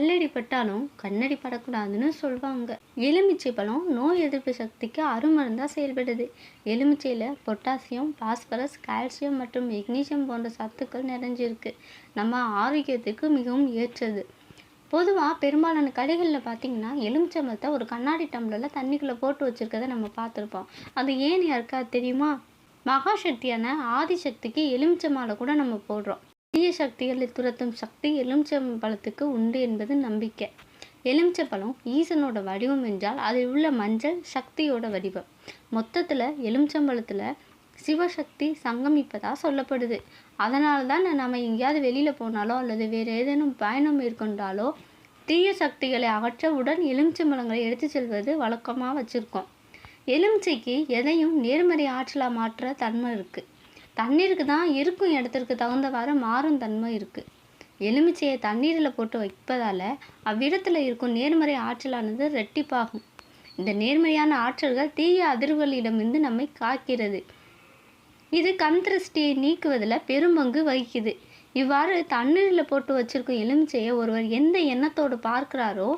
கல்லடி பட்டாலும் கண்ணடி படக்கூடாதுன்னு சொல்லுவாங்க. எலுமிச்சை பழம் நோய் எதிர்ப்பு சக்திக்கு அருமருந்தாக செயல்படுது. எலுமிச்சையில் பொட்டாசியம், பாஸ்பரஸ், கால்சியம் மற்றும் மெக்னீசியம் போன்ற சத்துக்கள் நிறைஞ்சிருக்கு. நம்ம ஆரோக்கியத்துக்கு மிகவும் ஏற்றது. பொதுவாக பெரும்பாலான கடைகளில் பார்த்திங்கன்னா எலுமிச்சம்பழத்தை ஒரு கண்ணாடி டம்ளரில் தண்ணிக்குள்ளே போட்டு வச்சுருக்கதை நம்ம பார்த்துருப்போம். அது ஏன் யாருக்கா தெரியுமா? மகாசக்தியான ஆதிசக்திக்கு எலுமிச்சை மாலை கூட நம்ம போடுறோம். தீய சக்திகளை துரத்தும் சக்தி எலுமிச்சம்பழத்துக்கு உண்டு என்பது நம்பிக்கை. எலுமிச்சம்பழம் ஈசனோட வடிவம் என்றால் அதில் உள்ள மஞ்சள் சக்தியோட வடிவம். மொத்தத்தில் எலுமிச்சம்பழத்தில் சிவசக்தி சங்கமிப்பதாக சொல்லப்படுது. அதனால தான் நம்ம எங்கேயாவது வெளியில் போனாலோ அல்லது வேறு ஏதேனும் பயணம் மேற்கொண்டாலோ தீய சக்திகளை அகற்ற உடன் எலுமிச்சம்பழங்களை எடுத்து செல்வது வழக்கமாக வச்சுருக்கோம். எலுமிச்சைக்கு எதையும் நேர்மறை ஆற்றலாக மாற்ற தன்மை இருக்குது. தண்ணீருக்கு தான் இருக்கும் இடத்திற்கு தகுந்தவாறு மாறும் தன்மை இருக்குது. எலுமிச்சையை தண்ணீரில் போட்டு வைப்பதால் அவ்விடத்தில் இருக்கும் நேர்மறை ஆற்றலானது ரெட்டிப்பாகும். இந்த நேர்மறையான ஆற்றல்கள் தீய அதிர்வுகளிடமிருந்து நம்மை காக்கிறது. இது கண் திருஷ்டியை நீக்குவதில் பெரும்பங்கு வகிக்குது. இவ்வாறு தண்ணீரில் போட்டு வச்சிருக்கும் எலுமிச்சையை ஒருவர் எந்த எண்ணத்தோடு பார்க்கிறாரோ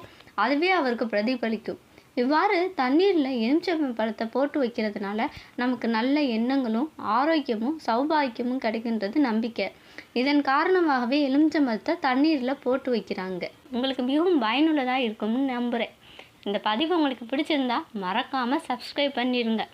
அதுவே அவருக்கு பிரதிபலிக்கும். இவ்வாறு தண்ணீரில் எலுமிச்சம்பழத்தை போட்டு வைக்கிறதுனால நமக்கு நல்ல எண்ணங்களும் ஆரோக்கியமும் சௌபாக்கியமும் கிடைக்கின்றது நம்பிக்கை. இதன் காரணமாகவே எலுமிச்சம்பழத்தை தண்ணீரில் போட்டு வைக்கிறாங்க. உங்களுக்கு மிகவும் பயனுள்ளதாக இருக்கும்னு நம்புகிறேன். இந்த பதிவு உங்களுக்கு பிடிச்சிருந்தா மறக்காமல் சப்ஸ்கிரைப் பண்ணிடுங்க.